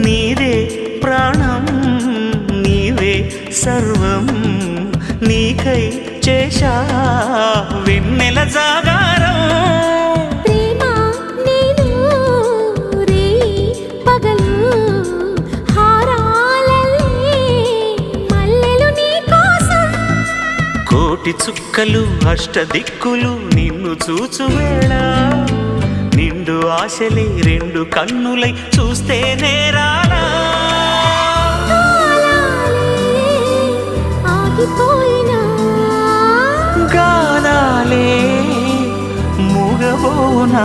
నీదే ప్రాణం నీవే సర్వం నీకై చేశా వెన్నెల జాగారం ప్రేమ నేను రే పగలు హారాలల్లే మల్లెలు నీ కోసం కోటి చుక్కలు అష్టదిక్కులు నిన్ను చూచువేళ నిండు ఆశలే రెండు కన్నులై చూస్తే నేరాలా ఆగిపోయినా గానాలే మూగబోనా